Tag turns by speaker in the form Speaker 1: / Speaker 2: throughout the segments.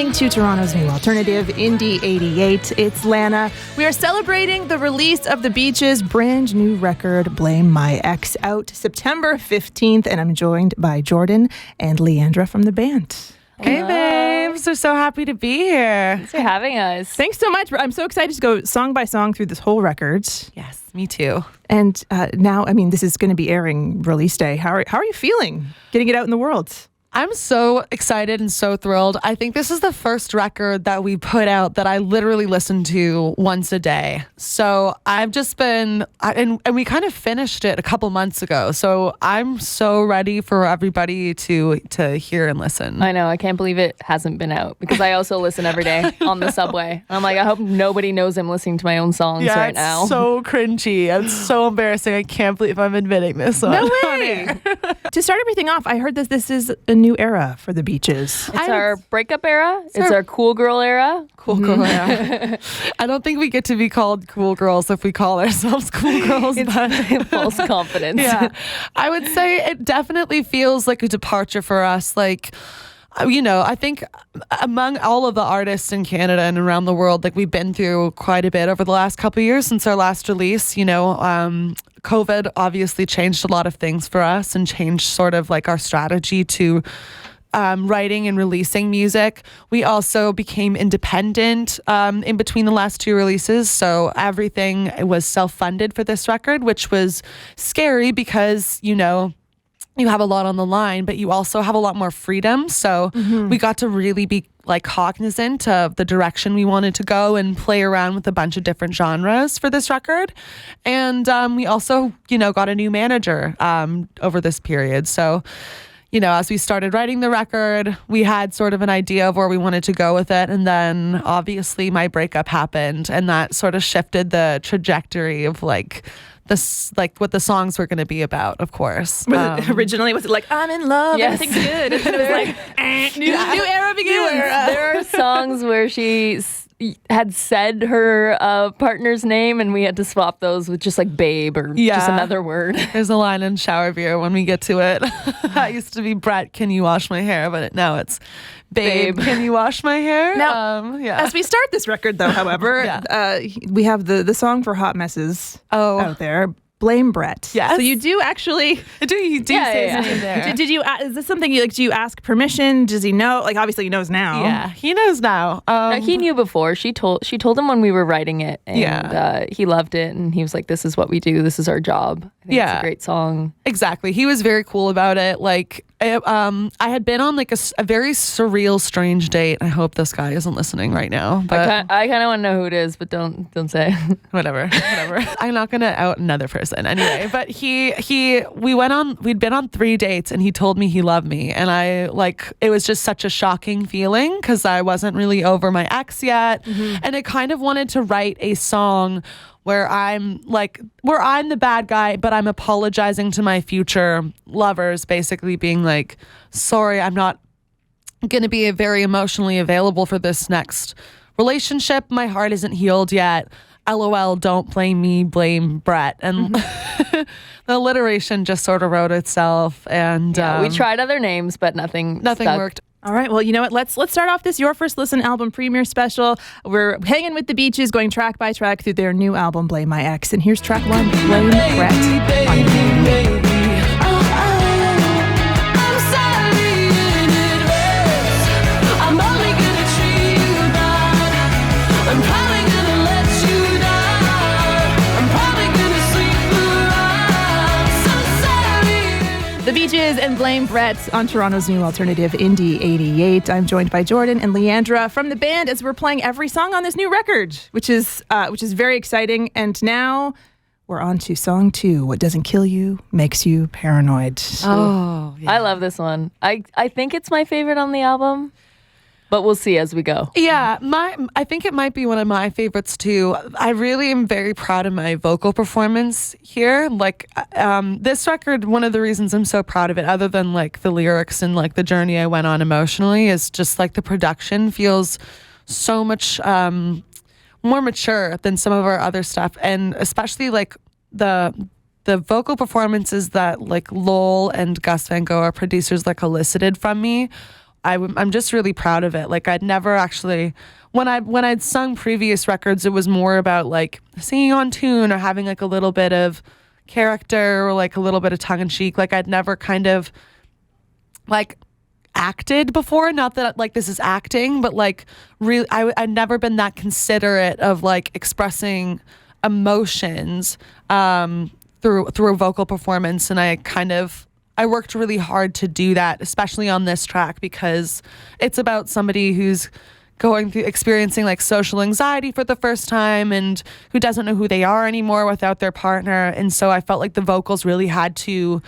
Speaker 1: listening to Toronto's new alternative, Indie 88. It's Lana. We are celebrating the release of The Beaches' brand new record, Blame My Ex, out September 15th, and I'm joined by Jordan and Leandra from the band.
Speaker 2: Hey, babes. We're so happy to be here.
Speaker 3: Thanks for having us.
Speaker 1: Thanks so much. I'm so excited to go song by song through this whole record.
Speaker 2: Yes, me too.
Speaker 1: And now, this is going to be airing release day. How are you feeling getting it out in the world?
Speaker 2: I'm so excited and so thrilled. I think this is the first record that we put out that I literally listen to once a day. So I've just been, and we kind of finished it a couple months ago. So I'm so ready for everybody to hear and listen.
Speaker 3: I know. I can't believe it hasn't been out because I also listen every day on the subway. I'm like, I hope nobody knows I'm listening to my own songs right now.
Speaker 2: It's so cringy. It's so embarrassing. I can't believe I'm admitting this.
Speaker 1: No way. To start everything off, I heard that this is a new era for the Beaches.
Speaker 3: It's our breakup era. It's our cool girl era.
Speaker 2: Cool girl era. I don't think we get to be called cool girls if we call ourselves cool girls.
Speaker 3: It's false confidence.
Speaker 2: Yeah. I would say it definitely feels like a departure for us. Like, I think among all of the artists in Canada and around the world, like we've been through quite a bit over the last couple of years since our last release. COVID obviously changed a lot of things for us and changed sort of like our strategy to writing and releasing music. We also became independent in between the last two releases. So everything was self-funded for this record, which was scary because, you have a lot on the line, but you also have a lot more freedom. So we got to really be like cognizant of the direction we wanted to go and play around with a bunch of different genres for this record. And we also, got a new manager over this period. So, as we started writing the record, we had sort of an idea of where we wanted to go with it. And then obviously my breakup happened and that sort of shifted the trajectory of like what the songs were going to be about, of course.
Speaker 1: Originally, was it like, I'm in love,
Speaker 3: yes.
Speaker 1: everything's good? And then it was like, new era begins.
Speaker 3: There are songs where she had said her partner's name and we had to swap those with just like babe or just another word.
Speaker 2: There's a line in Shower Beer when we get to it. That used to be Brett, can you wash my hair? But now it's babe, can you wash my hair?
Speaker 1: Now, as we start this record though, however, we have the song for Hot Messes out there. Blame Brett.
Speaker 2: Yes.
Speaker 1: So you do actually...
Speaker 2: You do say his name there.
Speaker 1: Did you... Is this something do you ask permission? Does he know? Like, obviously he knows now.
Speaker 2: Yeah, he knows now.
Speaker 3: No, he knew before. She told him when we were writing it. And he loved it. And he was like, this is what we do. This is our job. I think it's a great song.
Speaker 2: Exactly. He was very cool about it. Like, I had been on like a very surreal, strange date. I hope this guy isn't listening right now. But
Speaker 3: I kind of want to know who it is, but don't say.
Speaker 2: Whatever. I'm not going to out another person anyway. But we'd been on 3 dates and he told me he loved me. And it was just such a shocking feeling because I wasn't really over my ex yet. Mm-hmm. And I kind of wanted to write a song where I'm the bad guy, but I'm apologizing to my future lovers, basically being like, sorry, I'm not going to be very emotionally available for this next relationship. My heart isn't healed yet. LOL, don't blame me, blame Brett. And the alliteration just sort of wrote itself. And
Speaker 3: we tried other names, but nothing
Speaker 2: worked.
Speaker 1: All right. Well, you know what? Let's start off this Your First Listen album premiere special. We're hanging with the Beaches, going track by track through their new album, Blame My Ex. And here's track 1, Blame Brett. The Beaches and Blame Brett on Toronto's new alternative, Indie 88. I'm joined by Jordan and Leandra from the band as we're playing every song on this new record, which is very exciting. And now we're on to song 2, What Doesn't Kill You Makes You Paranoid.
Speaker 3: Oh, yeah. I love this one. I think it's my favorite on the album. But we'll see as we go.
Speaker 2: Yeah, I think it might be one of my favorites too. I really am very proud of my vocal performance here. Like this record, one of the reasons I'm so proud of it, other than like the lyrics and like the journey I went on emotionally, is just like the production feels so much more mature than some of our other stuff, and especially like the vocal performances that like Lowell and Gus Van Gogh, our producers, like elicited from me I'm just really proud of it. Like I'd never actually, when I'd sung previous records, it was more about like singing on tune or having like a little bit of character or like a little bit of tongue in cheek. Like I'd never kind of like acted before. Not that like this is acting, but like really, I'd never been that considerate of like expressing emotions through a vocal performance, and I worked really hard to do that, especially on this track, because it's about somebody who's experiencing like social anxiety for the first time and who doesn't know who they are anymore without their partner. And so I felt like the vocals really had to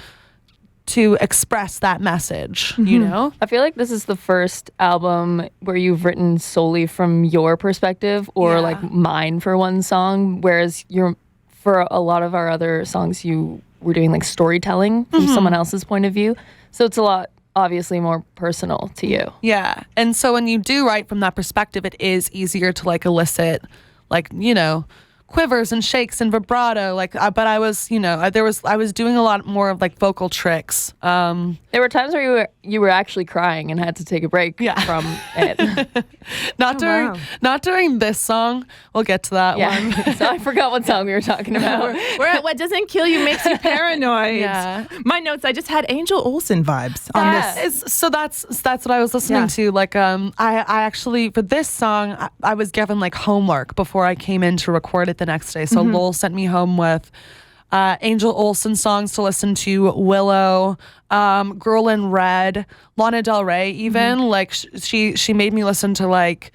Speaker 2: express that message, you know?
Speaker 3: I feel like this is the first album where you've written solely from your perspective or like mine for one song, whereas for a lot of our other songs, you were doing like storytelling from someone else's point of view. So it's a lot, obviously, more personal to you.
Speaker 2: Yeah. And so when you do write from that perspective, it is easier to like elicit, like, you know, quivers and shakes and vibrato, like but I was, you know, I was doing a lot more of like vocal tricks.
Speaker 3: There were times where you were actually crying and had to take a break from it.
Speaker 2: Not during this song. We'll get to that one.
Speaker 3: So I forgot what song we were talking about.
Speaker 1: We're at What Doesn't Kill You Makes You Paranoid. My notes, I just had Angel Olsen vibes on this.
Speaker 2: So that's what I was listening to. Like I actually, for this song, I was given like homework before I came in to record it the next day. So Lowell sent me home with Angel Olsen songs to listen to, Willow, Girl in Red, Lana Del Rey even. Like she made me listen to like,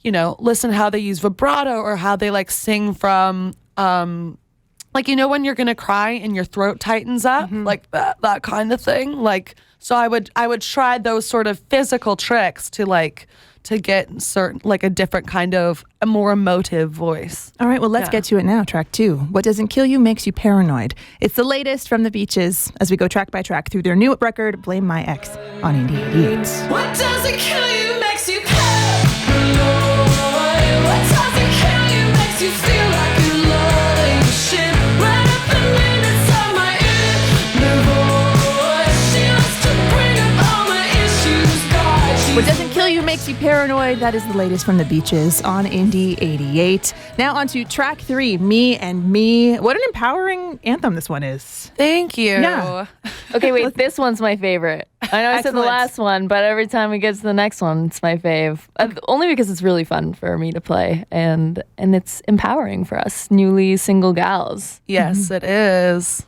Speaker 2: you know, listen how they use vibrato or how they like sing from like, you know, when you're gonna cry and your throat tightens up, like that kind of thing. Like, so I would try those sort of physical tricks to get certain, like a different kind of a more emotive voice.
Speaker 1: All right, well, let's get to it now. Track 2. What Doesn't Kill You Makes You Paranoid. It's the latest from the Beaches as we go track by track through their new record, Blame My Ex, on Indie 88.
Speaker 4: What doesn't kill you makes you paranoid. What doesn't kill you makes you feel like you love shit. Right up the minutes of my inner voice. She wants to bring up all my issues. God,
Speaker 1: What Doesn't Kill You Makes You Paranoid. That is the latest from the Beaches on Indie 88. Now on to track 3, Me and Me. What an empowering anthem this one is.
Speaker 2: Thank you.
Speaker 1: Yeah.
Speaker 3: Okay, wait, this one's my favorite. I know I said the last one, but every time we get to the next one, it's my fave. Only because it's really fun for me to play, and it's empowering for us newly single gals.
Speaker 2: Yes, it is.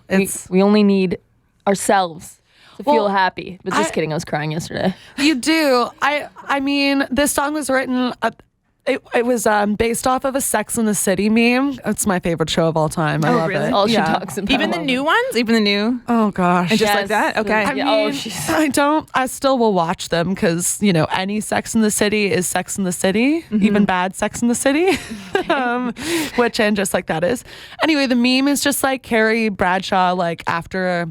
Speaker 3: We only need ourselves to feel happy. But just kidding, I was crying yesterday.
Speaker 2: You do. I mean, this song was written. It was based off of a Sex and the City meme. It's my favorite show of all time. I love
Speaker 1: really?
Speaker 2: it.
Speaker 3: All she talks about.
Speaker 1: Even the new ones? Even the new?
Speaker 2: Oh gosh.
Speaker 1: And just like that? Okay.
Speaker 2: I still will watch them because, you know, any Sex in the City is Sex in the City, even bad Sex in the City, which and just like that is. Anyway, the meme is just like Carrie Bradshaw, like after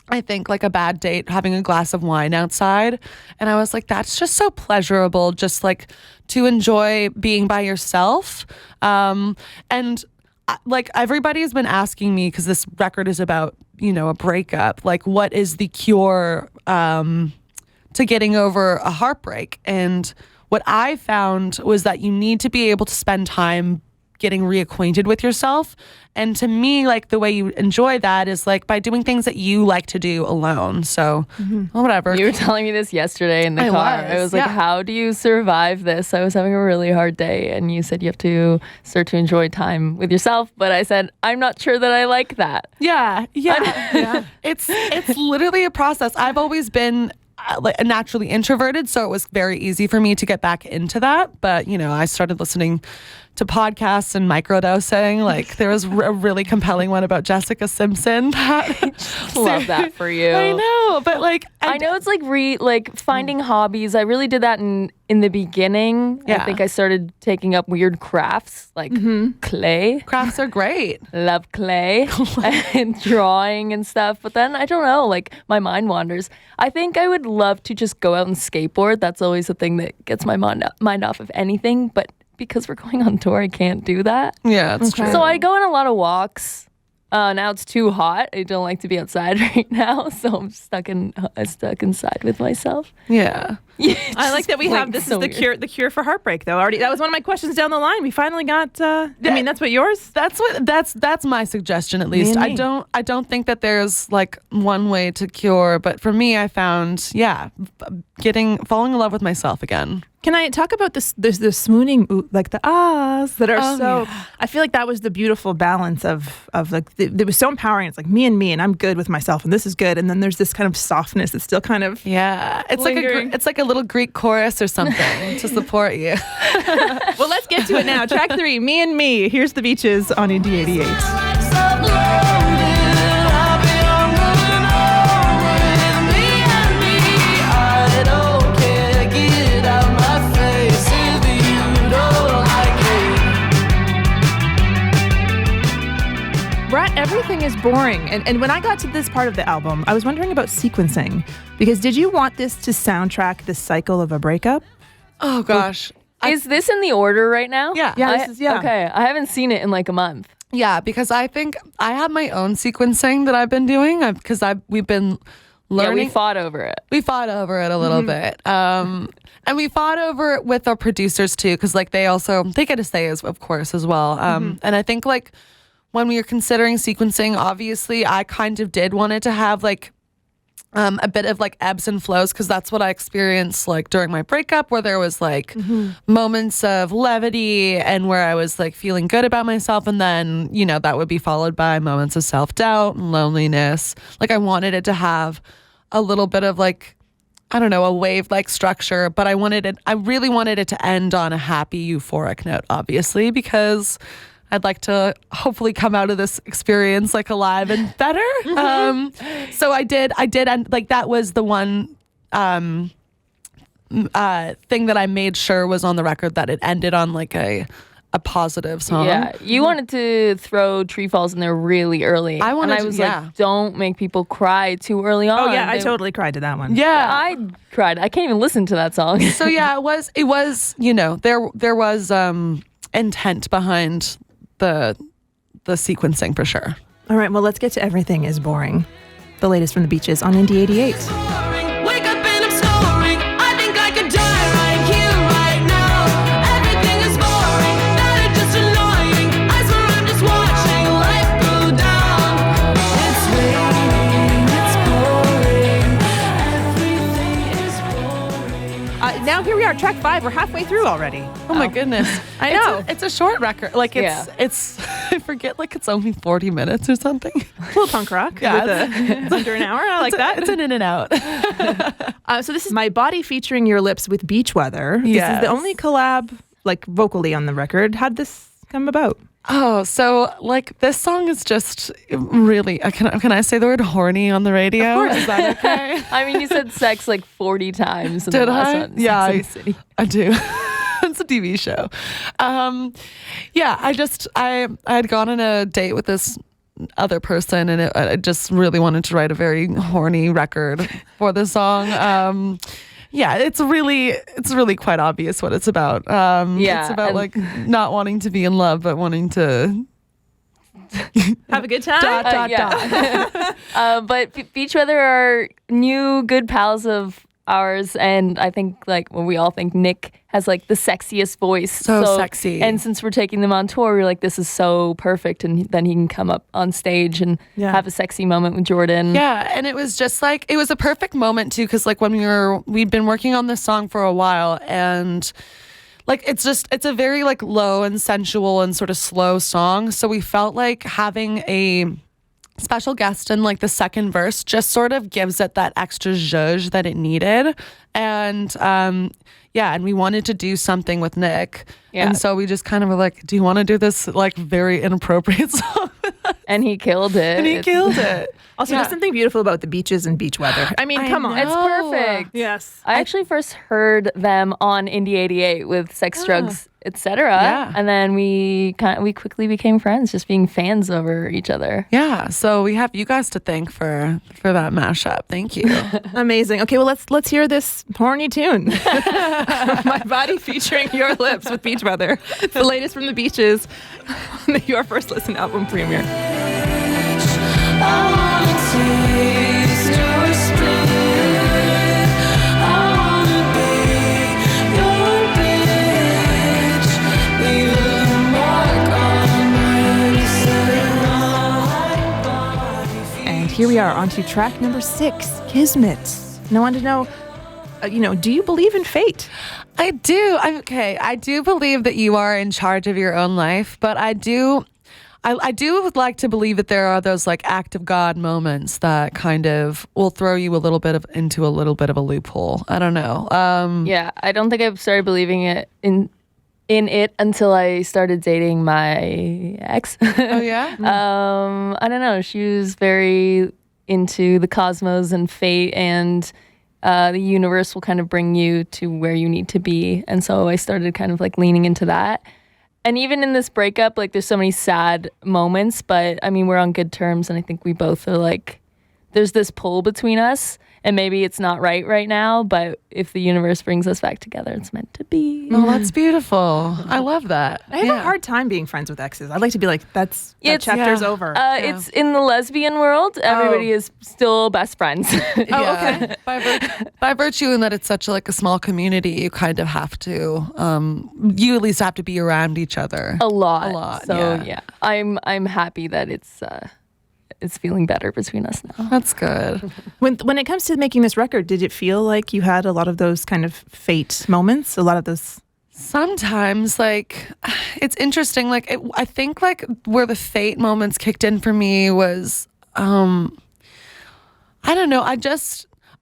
Speaker 2: I think like a bad date, having a glass of wine outside. And I was like, that's just so pleasurable, just like to enjoy being by yourself. And like everybody's been asking me, because this record is about, you know, a breakup, like what is the cure to getting over a heartbreak? And what I found was that you need to be able to spend time getting reacquainted with yourself. And to me, like the way you enjoy that is like by doing things that you like to do alone. So whatever.
Speaker 3: You were telling me this yesterday in the car. I was like, how do you survive this? I was having a really hard day. And you said you have to start to enjoy time with yourself. But I said, I'm not sure that I like that.
Speaker 2: Yeah. It's literally a process. I've always been like naturally introverted, so it was very easy for me to get back into that. But, you know, I started listening to podcasts and microdosing. Like there was a really compelling one about Jessica Simpson.
Speaker 3: Love that for you.
Speaker 2: I know, but like
Speaker 3: I know it's like finding hobbies. I really did that in the beginning. I think I started taking up weird crafts like clay.
Speaker 2: Crafts are great.
Speaker 3: Love clay and drawing and stuff. But then I don't know, like my mind wanders. I think I would love to just go out and skateboard. That's always the thing that gets my mind off of anything. But because we're going on tour, I can't do that.
Speaker 2: Yeah, it's true.
Speaker 3: So I go on a lot of walks. Now it's too hot. I don't like to be outside right now, so I'm stuck inside with myself.
Speaker 2: Yeah.
Speaker 1: I like that we have this is the cure for heartbreak though. Already that was one of my questions down the line. We finally got I mean that's what yours?
Speaker 2: That's my suggestion at least. I don't think that there's like one way to cure, but for me I found falling in love with myself again.
Speaker 1: Can I talk about this? There's the swooning, like the ahs that are I feel like that was the beautiful balance of like it was so empowering. It's like me, and I'm good with myself, and this is good. And then there's this kind of softness that's still kind of
Speaker 2: It's like a little Greek chorus or something to support you.
Speaker 1: Well, let's get to it now. Track 3, Me and Me. Here's the Beaches on Indie 88. Brett, everything is boring. And when I got to this part of the album, I was wondering about sequencing. Because did you want this to soundtrack the cycle of a breakup?
Speaker 2: Oh, gosh.
Speaker 3: Is this in the order right now?
Speaker 2: Yeah.
Speaker 3: Okay, I haven't seen it in like a month.
Speaker 2: Yeah, because I think I have my own sequencing that I've been doing because we've been learning.
Speaker 3: Yeah, we fought over it.
Speaker 2: We fought over it a little bit. And we fought over it with our producers too, because like they get a say of course as well. And I think like when we were considering sequencing, obviously I kind of did want it to have like a bit of like ebbs and flows, because that's what I experienced like during my breakup, where there was like moments of levity and where I was like feeling good about myself, and then that would be followed by moments of self-doubt and loneliness. Like I wanted it to have a little bit of like, I don't know, a wave-like structure, but I really wanted it to end on a happy, euphoric note, obviously, because I'd like to hopefully come out of this experience like alive and better. So I did, and like that was the one thing that I made sure was on the record, that it ended on like a positive song.
Speaker 3: Yeah, you wanted to throw Tree Falls in there really early. I was like, don't make people cry too early on.
Speaker 1: Oh yeah, I totally cried to that one.
Speaker 2: Yeah,
Speaker 3: I cried. I can't even listen to that song.
Speaker 2: So yeah, it was there was intent behind the sequencing for sure.
Speaker 1: All right, well, let's get to Everything is Boring. The latest from the Beaches on Indie 88.
Speaker 4: Wake up and I'm snoring. I think I could die right here, right now. Everything is boring. That is just annoying. I swear I'm just watching life go down. It's raining, it's pouring. Everything is boring.
Speaker 1: Now here we are, track 5. We're halfway through already.
Speaker 2: Oh my goodness.
Speaker 1: I know.
Speaker 2: It's a short record. Like it's I forget, like it's only 40 minutes or something.
Speaker 1: A little punk rock.
Speaker 2: Yeah,
Speaker 1: it's under an hour. I like that.
Speaker 2: It's an in and out.
Speaker 1: So this is My Body featuring Your Lips with Beach Weather. This is the only collab like vocally on the record. How'd this come about?
Speaker 2: Oh, so like this song is just really, can I say the word horny on the radio?
Speaker 1: Of course.
Speaker 2: Is that okay?
Speaker 3: I mean, you said sex like 40 times in
Speaker 2: Did
Speaker 3: the last
Speaker 2: I?
Speaker 3: one.
Speaker 2: Yeah,
Speaker 3: Sex and the City.
Speaker 2: I do. It's a TV show. Yeah, I had gone on a date with this other person, and I just really wanted to write a very horny record for the song. Yeah, it's really quite obvious what it's about. It's about like not wanting to be in love, but wanting to
Speaker 1: have a good time.
Speaker 3: But Beach Weather are new good pals of ours, and I think like we all think Nick has like the sexiest voice.
Speaker 2: So sexy.
Speaker 3: And since we're taking them on tour, we're like, this is so perfect, and then he can come up on stage and have a sexy moment with Jordan.
Speaker 2: Yeah, and it was just like, it was a perfect moment too, because like when we'd been working on this song for a while, and like it's a very like low and sensual and sort of slow song, so we felt like having a special guest in like the second verse just sort of gives it that extra zhuzh that it needed. And and we wanted to do something with Nick. Yeah. And so we just kind of were like, do you want to do this like very inappropriate song with us?
Speaker 3: And he killed it.
Speaker 1: Also, there's something beautiful about the beaches and beach weather. I mean, come on.
Speaker 3: It's perfect.
Speaker 1: Yes.
Speaker 3: I actually first heard them on Indie 88 with Sex, Drugs, Etc.
Speaker 2: Yeah.
Speaker 3: And then we quickly became friends, just being fans over each other.
Speaker 2: Yeah. So we have you guys to thank for that mashup. Thank you.
Speaker 1: Amazing. Okay, well let's hear this horny tune. My Body featuring Your Lips with Beach Weather. The latest from the Beaches. Your first listen album premiere.
Speaker 4: wanna taste your spit. I wanna be your bitch. Leave a mark on my body.
Speaker 1: And here we are on to track number 6, Kismet. And I wanted to know, do you believe in fate?
Speaker 2: I do. I do believe that you are in charge of your own life, but I do like to believe that there are those like act of God moments that kind of will throw you into a little bit of a loophole. I don't know.
Speaker 3: Yeah, I don't think I've started believing it in it until I started dating my ex.
Speaker 2: Oh yeah.
Speaker 3: I don't know. She was very into the cosmos and fate, and the universe will kind of bring you to where you need to be. And so I started kind of like leaning into that. And even in this breakup, like there's so many sad moments, but I mean, we're on good terms. And I think we both are like, there's this pull between us. And maybe it's not right now, but if the universe brings us back together, it's meant to be.
Speaker 2: Oh, that's beautiful. I love that.
Speaker 1: I have a hard time being friends with exes. I'd like to be like, that chapter's over.
Speaker 3: It's in the lesbian world. Everybody is still best friends.
Speaker 2: Okay. By virtue in that it's such like a small community, you kind of have to, you at least have to be around each other.
Speaker 3: A lot. So
Speaker 2: yeah.
Speaker 3: I'm happy that it's feeling better between us now.
Speaker 2: That's good.
Speaker 1: When it comes to making this record, did it feel like you had a lot of those kind of fate moments? A lot of those.
Speaker 2: Sometimes, like, it's interesting. Like, I think like where the fate moments kicked in for me was, I don't know. I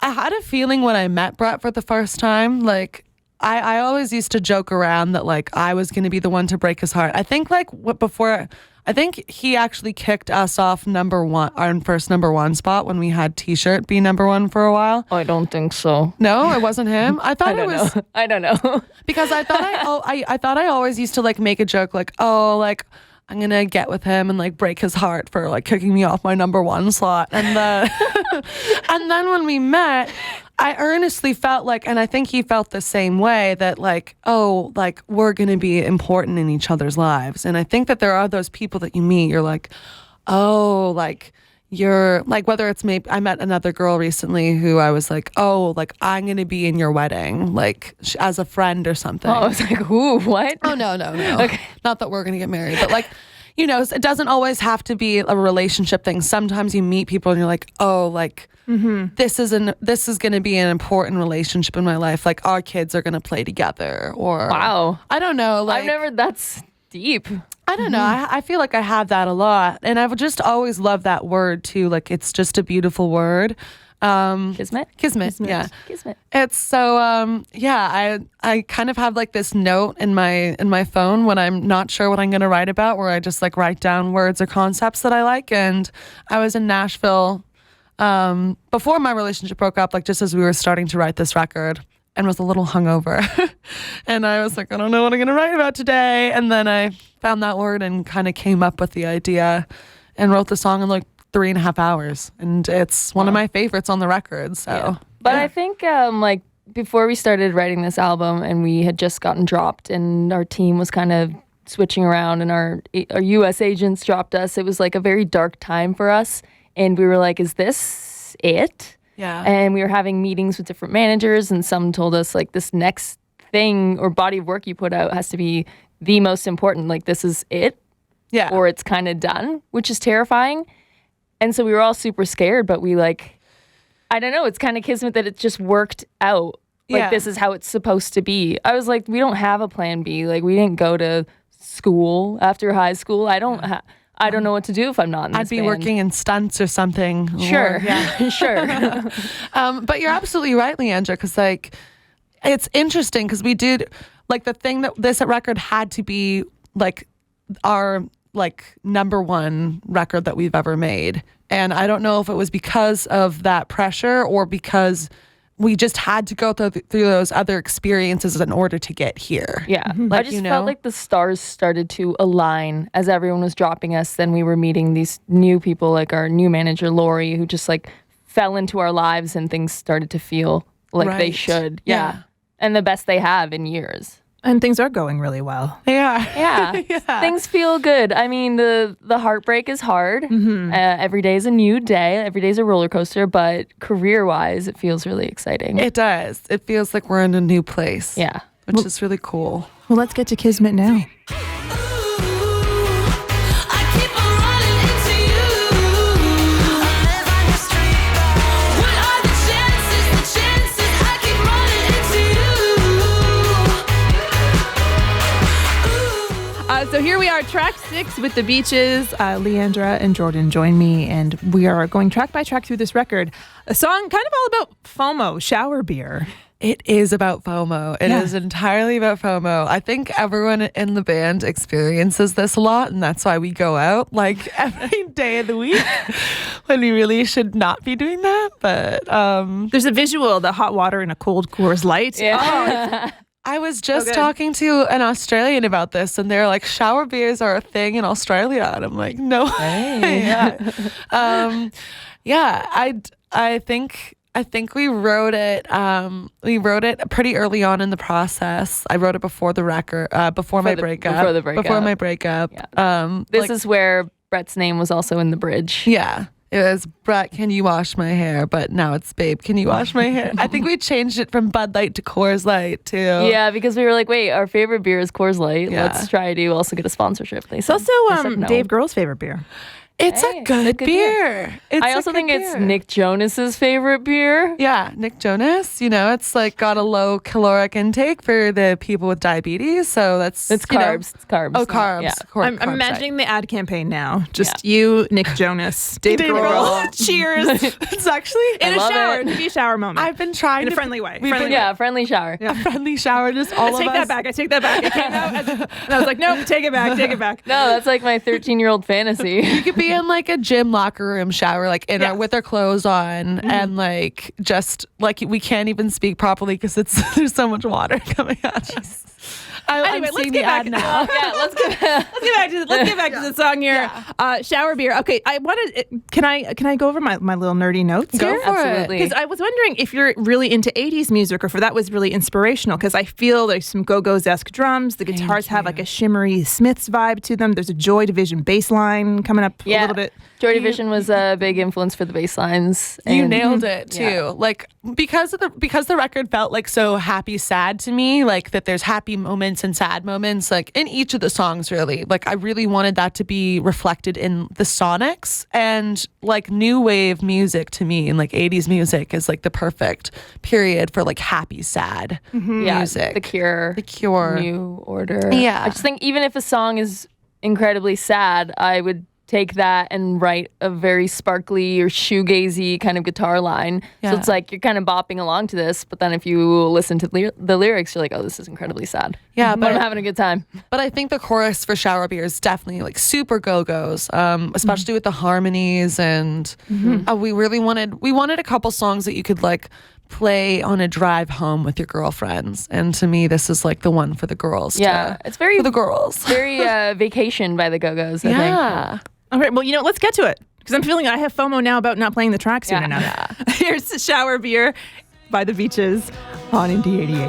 Speaker 2: had a feeling when I met Brett for the first time, like. I always used to joke around that like I was going to be the one to break his heart. I think I think he actually kicked us off our first number one spot when we had T-shirt be number one for a while.
Speaker 3: I don't think so.
Speaker 2: No, it wasn't him. I thought it was.
Speaker 3: I don't know.
Speaker 2: Because I thought I thought I always used to like make a joke like, oh, like I'm going to get with him and like break his heart for like kicking me off my number one slot. And and then when we met, I earnestly felt like, and I think he felt the same way, that like, oh, like we're going to be important in each other's lives. And I think that there are those people that you meet, you're like, oh, like you're like, whether it's maybe, I met another girl recently who I was like, oh, like I'm going to be in your wedding, like as a friend or something.
Speaker 3: Oh, I was like, ooh, what?
Speaker 2: Oh, no. Okay. Not that we're going to get married, but like, it doesn't always have to be a relationship thing. Sometimes you meet people and you're like, oh, like, this is going to be an important relationship in my life. Like our kids are going to play together, or
Speaker 3: wow,
Speaker 2: I don't know. Like
Speaker 3: that's deep.
Speaker 2: I don't know. I feel like I have that a lot, and I've just always loved that word too. Like it's just a beautiful word.
Speaker 3: Kismet.
Speaker 2: Yeah.
Speaker 3: Kismet.
Speaker 2: It's so I kind of have like this note in my phone when I'm not sure what I'm going to write about, where I just like write down words or concepts that I like. And I was in Nashville before my relationship broke up, like just as we were starting to write this record, and was a little hungover. And I was like, I don't know what I'm going to write about today. And then I found that word and kind of came up with the idea and wrote the song in like 3.5 hours. And it's one of my favorites on the record. So,
Speaker 3: yeah. But I think like before we started writing this album and we had just gotten dropped and our team was kind of switching around and our US agents dropped us, it was like a very dark time for us. And we were like, is this it?
Speaker 2: Yeah.
Speaker 3: And we were having meetings with different managers, and some told us like this next thing or body of work you put out has to be the most important. Like this is it.
Speaker 2: Yeah.
Speaker 3: Or it's kind of done, which is terrifying. And so we were all super scared, but we like, I don't know, it's kind of kismet that it just worked out. Like this is how it's supposed to be. I was like, we don't have a plan B. Like we didn't go to school after high school. I don't know what to do if I'm not in this
Speaker 2: I'd be
Speaker 3: band.
Speaker 2: working in stunts or something.
Speaker 3: Sure. Sure.
Speaker 2: But you're absolutely right, Leandra, because like it's interesting because we did like the thing that this record had to be like our like number one record that we've ever made. And I don't know if it was because of that pressure or because we just had to go through those other experiences in order to get here.
Speaker 3: Yeah.
Speaker 2: Like,
Speaker 3: I just felt like the stars started to align as everyone was dropping us. Then we were meeting these new people, like our new manager, Lori, who just like fell into our lives and things started to feel like they should. Yeah. And the best they have in years.
Speaker 1: And things are going really well.
Speaker 2: Yeah.
Speaker 3: Yeah. Things feel good. I mean, the heartbreak is hard. Every day is a new day. Every day is a roller coaster. But career-wise, it feels really exciting.
Speaker 2: It does. It feels like we're in a new place.
Speaker 3: Yeah.
Speaker 2: Which is really cool.
Speaker 1: Well, let's get to Kismet now.
Speaker 4: I keep on running into you. I'll never history. What are the chances? The chances I keep running into you.
Speaker 1: So here we are, track 6 with the Beaches. Leandra and Jordan join me, and we are going track by track through this record. A song kind of all about FOMO, shower beer.
Speaker 2: It is about FOMO. It is entirely about FOMO. I think everyone in the band experiences this a lot, and that's why we go out like every day of the week when we really should not be doing that. But
Speaker 1: There's a visual, the hot water in a cold Coors Light.
Speaker 3: Yeah.
Speaker 2: I was just talking to an Australian about this, and they're like, shower beers are a thing in Australia. And I'm like, no. I think we wrote it. We wrote it pretty early on in the process. I wrote it before the record, before my breakup. Before my breakup.
Speaker 3: Yeah. This is where Brett's name was also in the bridge.
Speaker 2: Yeah. It was Brett, can you wash my hair? But now it's Babe, can you wash my hair? I think we changed it from Bud Light to Coors Light too.
Speaker 3: Yeah, because we were like, wait, our favorite beer is Coors Light.
Speaker 2: Yeah.
Speaker 3: Let's try to also get a sponsorship.
Speaker 1: It's also Dave Grohl's favorite beer.
Speaker 2: It's a good beer.
Speaker 3: I also think it's Nick Jonas's favorite beer.
Speaker 2: Yeah, Nick Jonas. You know, it's like got a low caloric intake for the people with diabetes. So it's
Speaker 3: carbs. It's carbs.
Speaker 2: Oh, carbs.
Speaker 3: Yeah.
Speaker 1: I'm imagining the ad campaign now. Just you, Nick Jonas, Dave Grohl. Cheers.
Speaker 2: It's actually
Speaker 1: In a shower. It could be a shower moment.
Speaker 2: I've been trying
Speaker 1: in a friendly way.
Speaker 3: Friendly shower.
Speaker 2: A friendly shower. Just all of us.
Speaker 1: I take that back. It came out and I was like, nope, take it back.
Speaker 3: No, that's like my 13-year-old fantasy.
Speaker 2: You could be in like a gym locker room shower, like with our clothes on, and like just like we can't even speak properly because there's so much water coming out.
Speaker 1: Anyway, let's get back
Speaker 2: now.
Speaker 3: Yeah, let's get
Speaker 1: back to the song here. Shower beer. Okay, I wanted. Can I go over my little nerdy notes?
Speaker 2: Go
Speaker 1: here?
Speaker 2: for
Speaker 3: Absolutely.
Speaker 1: Because I was wondering if you're really into 80s music or if that was really inspirational. Because I feel there's some Go-Go's-esque drums. The guitars have like a shimmery Smiths vibe to them. There's a Joy Division bass line coming up a little bit.
Speaker 3: Joy Division was a big influence for the bass lines.
Speaker 2: You nailed it too.
Speaker 3: Yeah.
Speaker 2: Like because the record felt like so happy, sad to me, like that there's happy moments and sad moments, like in each of the songs really. Like I really wanted that to be reflected in the sonics, and like new wave music to me and like 80s music is like the perfect period for like happy, sad music.
Speaker 3: The Cure. New Order.
Speaker 2: Yeah.
Speaker 3: I just think even if a song is incredibly sad, I would take that and write a very sparkly or shoegazy kind of guitar line.
Speaker 2: Yeah.
Speaker 3: So it's like you're kind of bopping along to this, but then if you listen to the lyrics, you're like, oh, this is incredibly sad.
Speaker 2: Yeah,
Speaker 3: but I'm having a good time.
Speaker 2: But I think the chorus for Shower Beer is definitely like super Go-Go's, especially with the harmonies, and we wanted a couple songs that you could like play on a drive home with your girlfriends, and to me this is like the one for the girls.
Speaker 3: It's very
Speaker 2: for the girls.
Speaker 3: Very Vacation by the Go-Go's, I think.
Speaker 1: All right, well, let's get to it. Because I'm feeling I have FOMO now about not playing the track soon enough. Yeah. Here's Shower Beer by the Beaches on Indie 88.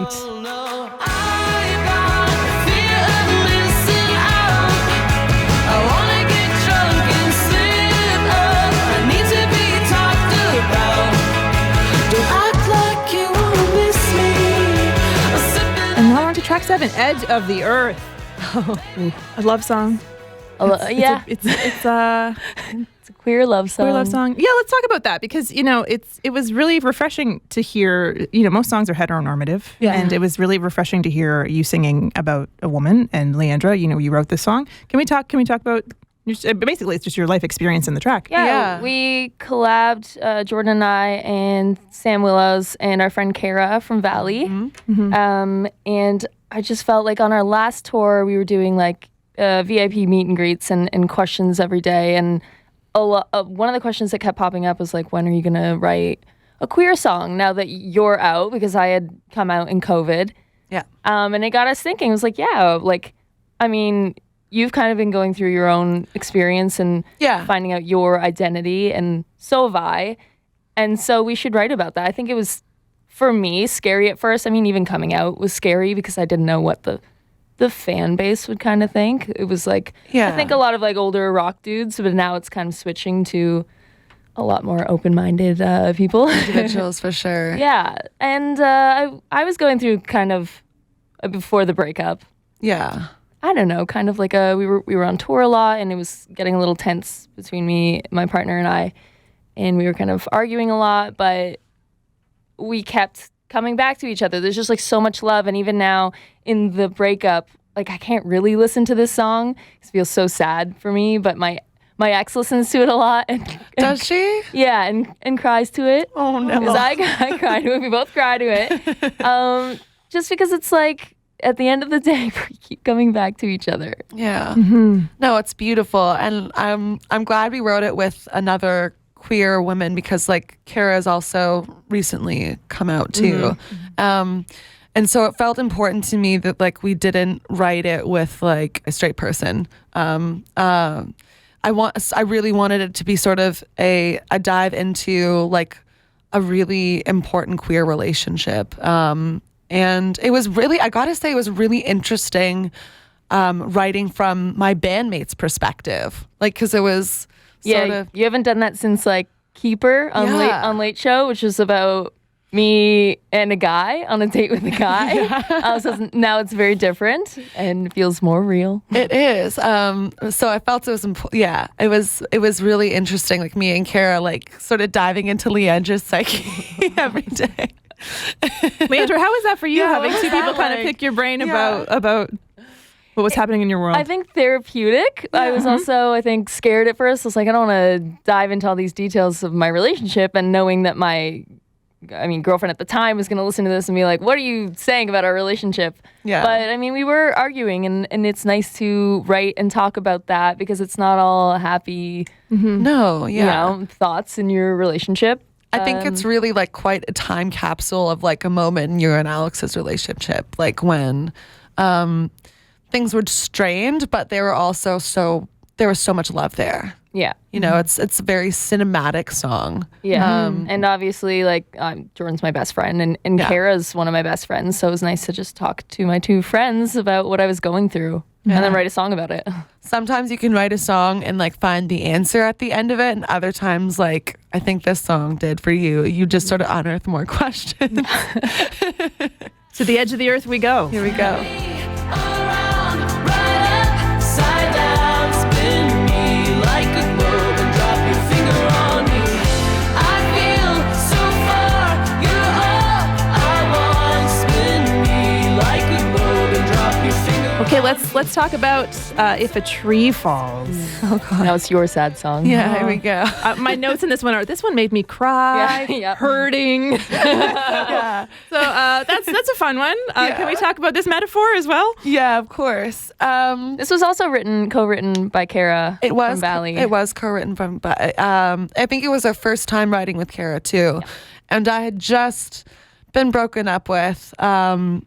Speaker 1: And now on to track 7, Edge of the Earth. A love song. It's a
Speaker 3: queer love song.
Speaker 1: Queer love song. Yeah, let's talk about that because it was really refreshing to hear. Most songs are heteronormative, and it was really refreshing to hear you singing about a woman. And Leandra, you wrote this song. Can we talk about? Basically, it's just your life experience in the track.
Speaker 3: Yeah. We collabed, Jordan and I, and Sam Willows, and our friend Kara from Valley. And I just felt like on our last tour, we were doing like VIP meet and greets and questions every day. And one of the questions that kept popping up was like, when are you going to write a queer song now that you're out? Because I had come out in COVID.
Speaker 2: Yeah.
Speaker 3: And it got us thinking. It was like, you've kind of been going through your own experience and finding out your identity, and so have I. And so we should write about that. I think it was for me, scary at first. I mean, even coming out was scary because I didn't know what the fan base would kind of think. It was like, I think a lot of like older rock dudes, but now it's kind of switching to a lot more open-minded people.
Speaker 2: Individuals for sure.
Speaker 3: Yeah. And I was going through kind of before the breakup.
Speaker 2: Yeah.
Speaker 3: I don't know, kind of like we were on tour a lot, and it was getting a little tense between me, my partner, and I, and we were kind of arguing a lot, but we kept coming back to each other. There's just like so much love, and even now in the breakup, like I can't really listen to this song. It feels so sad for me, but my ex listens to it a lot. And
Speaker 2: Does she?
Speaker 3: Yeah, and cries to it.
Speaker 2: Oh no.
Speaker 3: Because I cry to it. We both cry to it. Just because it's like, at the end of the day, we keep coming back to each other.
Speaker 2: Yeah. No, it's beautiful, and I'm glad we wrote it with another queer woman, because like Kara has also recently come out too. And so it felt important to me that like we didn't write it with like a straight person. I really wanted it to be sort of a dive into like a really important queer relationship. And it was really, I gotta say, it was really interesting writing from my bandmate's perspective. Like, cause it was sort of...
Speaker 3: You haven't done that since like Keeper on
Speaker 2: Yeah.
Speaker 3: Late Show, which was about me and a guy on a date with a guy. So now it's very different and feels more real.
Speaker 2: It is. So I felt it was it was really interesting, like me and Kara like sort of diving into Leandra's psyche every day.
Speaker 1: Leandra, how was that for you,
Speaker 2: Yeah,
Speaker 1: having
Speaker 2: what
Speaker 1: two
Speaker 2: was that
Speaker 1: people kind of
Speaker 2: like?
Speaker 1: pick your brain
Speaker 2: Yeah.
Speaker 1: about what was happening in your world?
Speaker 3: I think therapeutic. I was also, I think, scared at first. I was like, I don't want to dive into all these details of my relationship, and knowing that my girlfriend at the time was going to listen to this and be like, what are you saying about our relationship?
Speaker 2: Yeah.
Speaker 3: But I mean, we were arguing, and it's nice to write and talk about that, because it's not all happy,
Speaker 2: No, yeah.
Speaker 3: thoughts in your relationship.
Speaker 2: I think it's really like quite a time capsule of like a moment in your and Alex's relationship, like when things were strained, but they were also there was so much love there.
Speaker 3: Yeah.
Speaker 2: You know, it's a very cinematic song.
Speaker 3: Yeah. And obviously, like, Jordan's my best friend, and
Speaker 2: Yeah.
Speaker 3: Kara's one of my best friends. So it was nice to just talk to my two friends about what I was going through and then write a song about it.
Speaker 2: Sometimes you can write a song and like find the answer at the end of it, and other times, like I think this song did for you, you just sort of unearth more questions.
Speaker 1: To the edge of the earth we go.
Speaker 2: Here we go.
Speaker 4: Around, right upside down, spin me like a globe and drop your finger on me. I feel so far, you're all I want. Spin me like a globe and drop your finger.
Speaker 1: Okay, let's talk about If a Tree Falls.
Speaker 3: Now it's your sad song.
Speaker 2: Yeah, here we go.
Speaker 1: My notes in this one made me cry,
Speaker 3: Yeah, yeah.
Speaker 1: hurting.
Speaker 2: Yeah.
Speaker 1: So that's a fun one. Can we talk about this metaphor as well?
Speaker 2: Yeah, of course.
Speaker 3: This was also co-written by Kara
Speaker 2: It was
Speaker 3: from Valley.
Speaker 2: It was co-written from, but I think it was our first time writing with Kara too, and I had just been broken up with, and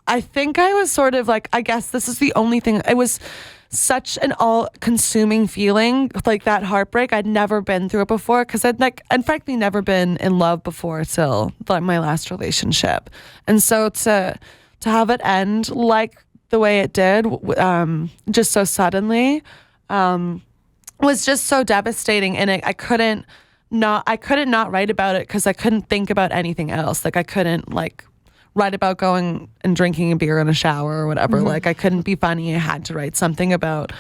Speaker 2: I think I was sort of like, I guess this is the only thing. It was such an all-consuming feeling, like that heartbreak. I'd never been through it before, because I'd frankly never been in love before till like my last relationship, and so to have it end like the way it did, just so suddenly, was just so devastating, and I couldn't not write about it because I couldn't think about anything else. Like I couldn't like write about going and drinking a beer in a shower or whatever. Like I couldn't be funny. I had to write something about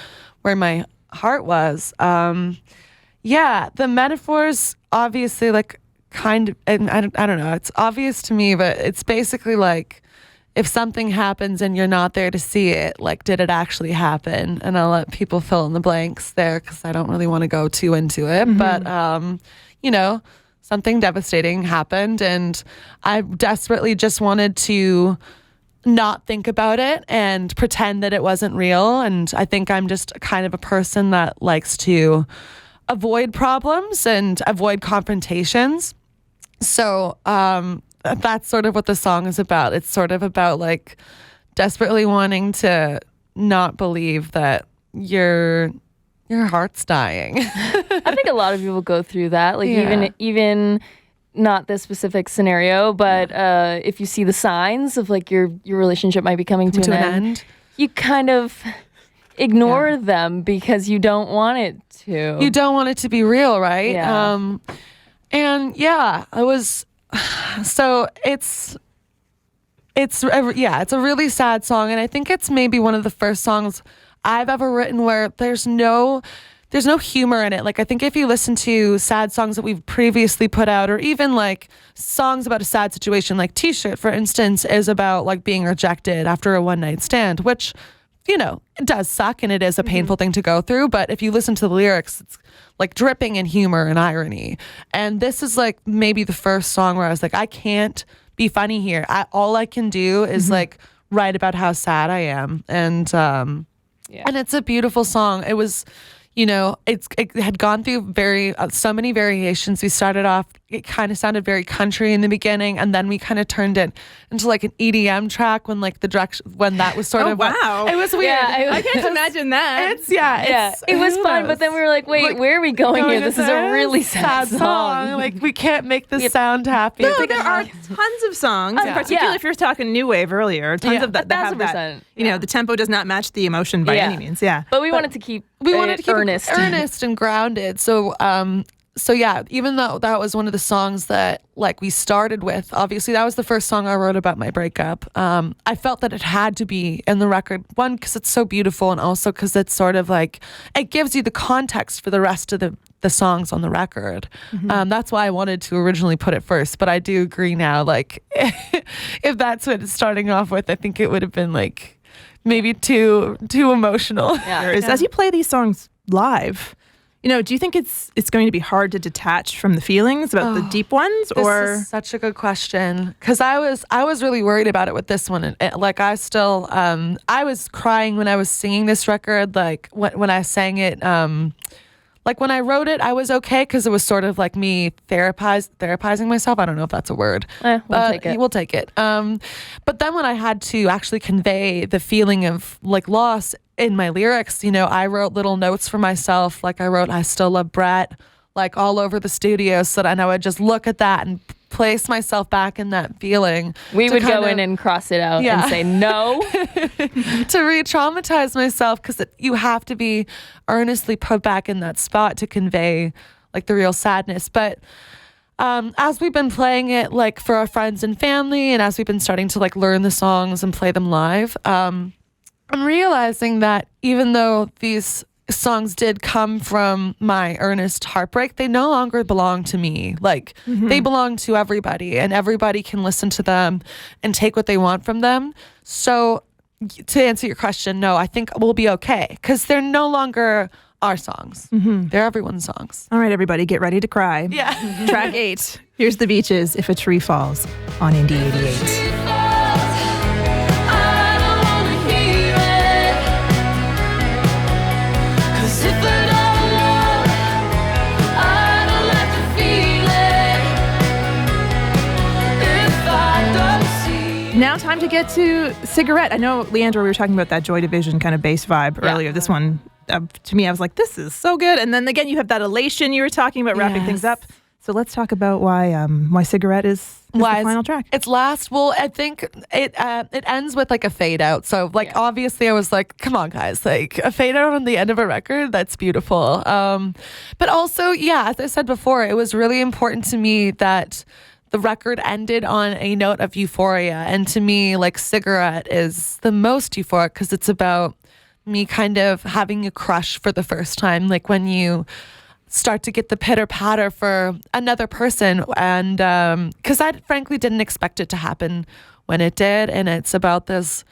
Speaker 2: where my heart was. Yeah, the metaphors obviously like kind of, and I don't know, it's obvious to me, but it's basically like if something happens and you're not there to see it, like did it actually happen? And I'll let people fill in the blanks there because I don't really want to go too into it. But, you know, something devastating happened, and I desperately just wanted to not think about it and pretend that it wasn't real. And I think I'm just kind of a person that likes to avoid problems and avoid confrontations. So that's sort of what the song is about. It's sort of about like desperately wanting to not believe that your heart's dying.
Speaker 3: I think a lot of people go through that. Like even not this specific scenario, but if you see the signs of like your relationship might be coming to an end, you kind of ignore them because you don't want it to.
Speaker 2: You don't want it to be real, right?
Speaker 3: Yeah.
Speaker 2: And yeah, it was. So it's a really sad song, and I think it's maybe one of the first songs I've ever written where there's no humor in it. Like, I think if you listen to sad songs that we've previously put out, or even like songs about a sad situation, like T-shirt, for instance, is about like being rejected after a one night stand, which, you know, it does suck and it is a painful thing to go through. But if you listen to the lyrics, it's like dripping in humor and irony. And this is like maybe the first song where I was like, I can't be funny here. All I can do is like write about how sad I am. And it's a beautiful song. It was, you know, it had gone through so many variations. We started off, it kind of sounded very country in the beginning, and then we kind of turned it into like an EDM track when like the direction, when that was sort of
Speaker 1: wow.
Speaker 2: It was weird.
Speaker 3: Yeah,
Speaker 1: I can't imagine that.
Speaker 3: It was fun, but then we were like, wait, where are we going here? This is a really sad song.
Speaker 2: Like, we can't make this sound happy.
Speaker 1: No, there are tons of songs, particularly if you're talking new wave earlier. Tons of that have that. You know, the tempo does not match the emotion by any means. Yeah,
Speaker 3: but we wanted to keep earnest
Speaker 2: and grounded. So yeah, even though that was one of the songs that like we started with, obviously that was the first song I wrote about my breakup. I felt that it had to be in the record, one, because it's so beautiful, and also because it's sort of like, it gives you the context for the rest of the songs on the record. That's why I wanted to originally put it first, but I do agree now, like if that's what it's starting off with, I think it would have been like maybe too emotional.
Speaker 1: As you play these songs live, you know, do you think it's going to be hard to detach from the feelings about the deep ones, or?
Speaker 2: This is such a good question, because I was really worried about it with this one. Like, I still I was crying when I was singing this record. Like when I sang it, like when I wrote it, I was okay because it was sort of like me therapizing myself. I don't know if that's a word.
Speaker 3: We'll take it.
Speaker 2: We'll take it. But then when I had to actually convey the feeling of like loss in my lyrics, you know, I wrote little notes for myself. Like I wrote, "I still love Brett," like all over the studio, so that I would just look at that and place myself back in that feeling.
Speaker 3: We would go in and cross it out and say no.
Speaker 2: To re-traumatize myself, because you have to be earnestly put back in that spot to convey like the real sadness. But as we've been playing it like for our friends and family, and as we've been starting to like learn the songs and play them live, I'm realizing that even though these songs did come from my earnest heartbreak, they no longer belong to me. Like they belong to everybody, and everybody can listen to them and take what they want from them. So to answer your question, no, I think we'll be okay, because they're no longer our songs. They're everyone's songs.
Speaker 1: All right, everybody, get ready to cry.
Speaker 2: Yeah.
Speaker 1: Track 8. Here's The Beaches, If a Tree Falls, on Indie 88. Now time to get to Cigarette. I know, Leandra, we were talking about that Joy Division kind of bass vibe earlier. This one, to me, I was like, this is so good. And then again, you have that elation you were talking about, wrapping things up. So let's talk about why Cigarette is the final track.
Speaker 2: It's last. Well, I think it ends with like a fade out. So like obviously I was like, come on guys, like a fade out on the end of a record, that's beautiful. But also, as I said before, it was really important to me that the record ended on a note of euphoria. And to me, like Cigarette is the most euphoric, because it's about me kind of having a crush for the first time. Like when you start to get the pitter patter for another person. And because I frankly didn't expect it to happen when it did. And it's about this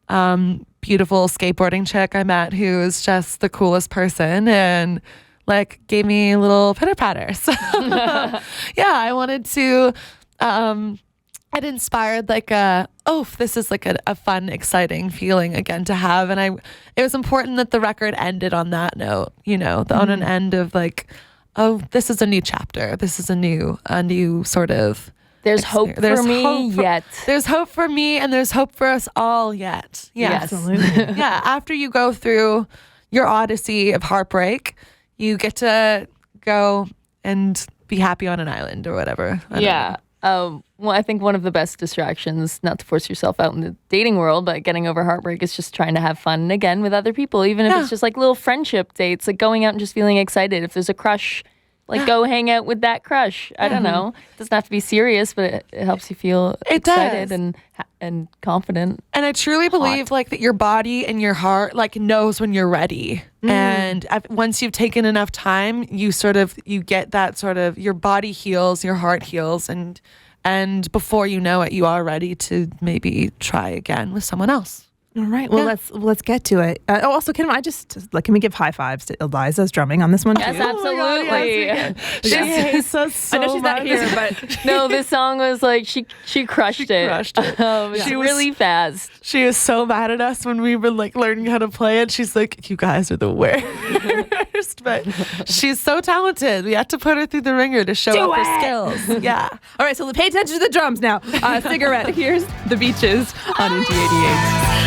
Speaker 2: beautiful skateboarding chick I met who is just the coolest person, and like gave me a little pitter patter. So I wanted to, it inspired like this is like a fun, exciting feeling again to have. And it was important that the record ended on that note, you know, on an end of like, oh, this is a new chapter. This is a new sort of.
Speaker 3: There's hope for me yet.
Speaker 2: There's hope for me, and there's hope for us all yet.
Speaker 3: Yes.
Speaker 1: Absolutely.
Speaker 2: After you go through your odyssey of heartbreak, you get to go and be happy on an island or whatever. I don't
Speaker 3: Yeah.
Speaker 2: know.
Speaker 3: Well, I think one of the best distractions, not to force yourself out in the dating world, but getting over heartbreak is just trying to have fun again with other people, even if
Speaker 2: Yeah.
Speaker 3: it's just like little friendship dates, like going out and just feeling excited. If there's a crush, like go hang out with that crush. I don't know. It doesn't have to be serious, but it helps you feel
Speaker 2: It
Speaker 3: excited
Speaker 2: does.
Speaker 3: and confident.
Speaker 2: And I truly believe like that your body and your heart like knows when you're ready. And once you've taken enough time, you get that sort of, your body heals, your heart heals, and before you know it, you are ready to maybe try again with someone else.
Speaker 1: All right. Well, let's get to it. Also, can we give high fives to Eliza's drumming on this one?
Speaker 3: Yes,
Speaker 1: too?
Speaker 3: absolutely.
Speaker 2: She hates us so
Speaker 1: I know she's not
Speaker 2: much.
Speaker 1: here, but
Speaker 3: No, this song was like she crushed it.
Speaker 2: crushed it.
Speaker 3: She
Speaker 2: She
Speaker 3: was
Speaker 2: was-
Speaker 3: really fast.
Speaker 2: She was so mad at us when we were like learning how to play it. She's like, you guys are the worst. But she's so talented. We had to put her through the ringer to show off her skills. Yeah.
Speaker 1: all right. So pay attention to the drums now. Cigarette. Here's the Beaches on Indie 88.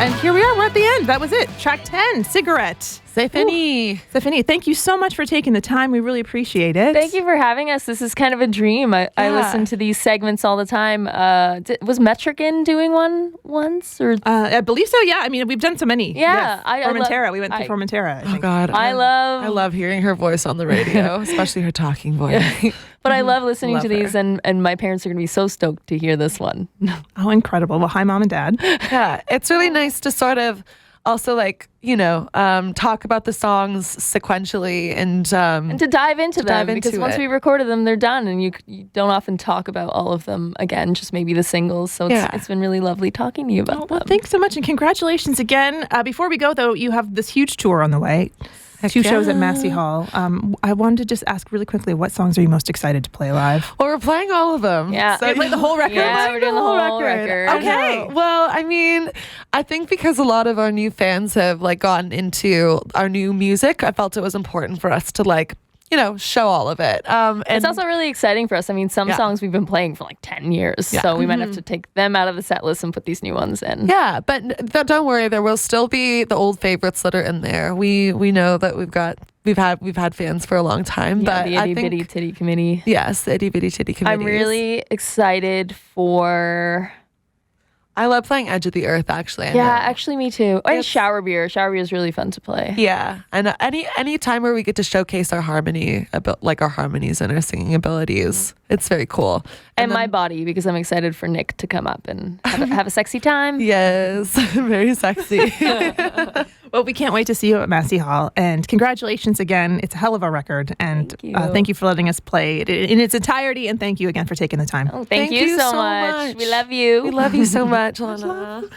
Speaker 1: And here we are. We're at the end. That was it. Track 10, Cigarette.
Speaker 2: Stephanie.
Speaker 1: Stephanie, thank you so much for taking the time. We really appreciate it.
Speaker 3: Thank you for having us. This is kind of a dream. I listen to these segments all the time. Was Metrican doing one once? Or
Speaker 1: I believe so. Yeah. I mean, we've done so many.
Speaker 3: Yeah,
Speaker 1: Yes.
Speaker 3: I love-
Speaker 1: Formentera. We went to Formentera. I
Speaker 2: Oh
Speaker 1: think.
Speaker 2: God.
Speaker 3: I love
Speaker 2: hearing her voice on the radio, especially her talking voice.
Speaker 3: but I love listening
Speaker 2: Love
Speaker 3: to these,
Speaker 2: her.
Speaker 3: and my parents are going to be so stoked to hear this one.
Speaker 1: Oh, incredible. Well, hi, Mom and Dad.
Speaker 2: Yeah, it's really nice to sort of also like, talk about the songs sequentially and
Speaker 3: to dive into them,
Speaker 2: dive
Speaker 3: because
Speaker 2: into
Speaker 3: once
Speaker 2: it.
Speaker 3: we recorded them, they're done, and you don't often talk about all of them again, just maybe the singles. So it's been really lovely talking to you about
Speaker 1: Well,
Speaker 3: them.
Speaker 1: thanks so much and congratulations again. Before we go, though, you have this huge tour on the way.
Speaker 2: Heck
Speaker 1: 2 shows at
Speaker 2: yeah.
Speaker 1: Massey Hall. I wanted to just ask really quickly, what songs are you most excited to play live?
Speaker 2: Well, we're playing all of them.
Speaker 3: Yeah.
Speaker 1: You played the whole record?
Speaker 3: Yeah, we're doing the whole record.
Speaker 1: Okay.
Speaker 2: Well, I mean, I think because a lot of our new fans have like gotten into our new music, I felt it was important for us to like, show all of it. And
Speaker 3: It's also really exciting for us. I mean, some
Speaker 2: Yeah.
Speaker 3: songs we've been playing for like 10 years,
Speaker 2: Yeah.
Speaker 3: so we might have to take them out of the set list and put these new ones in.
Speaker 2: yeah, but don't worry, there will still be the old favorites that are in there. We know that we've had fans for a long time,
Speaker 3: Yeah,
Speaker 2: but
Speaker 3: the
Speaker 2: I
Speaker 3: Itty
Speaker 2: think
Speaker 3: Bitty Titty Committee.
Speaker 2: yes, the itty bitty titty committees.
Speaker 3: I'm really excited for.
Speaker 2: I love playing Edge of the Earth. Actually, I know.
Speaker 3: Actually, me too. And
Speaker 2: It's-
Speaker 3: Shower Beer. Shower Beer is really fun to play.
Speaker 2: Yeah, and any time where we get to showcase our harmony, like our harmonies and our singing abilities, it's very cool.
Speaker 3: And
Speaker 2: then-
Speaker 3: My Body, because I'm excited for Nick to come up and have a sexy time.
Speaker 2: yes, very sexy.
Speaker 1: Well, we can't wait to see you at Massey Hall. And congratulations again. It's a hell of a record. And
Speaker 3: Thank you.
Speaker 1: thank you for letting us play it in its entirety. And thank you again for taking the time.
Speaker 3: Oh, thank you so much. We love you.
Speaker 2: We love you so much, Lana.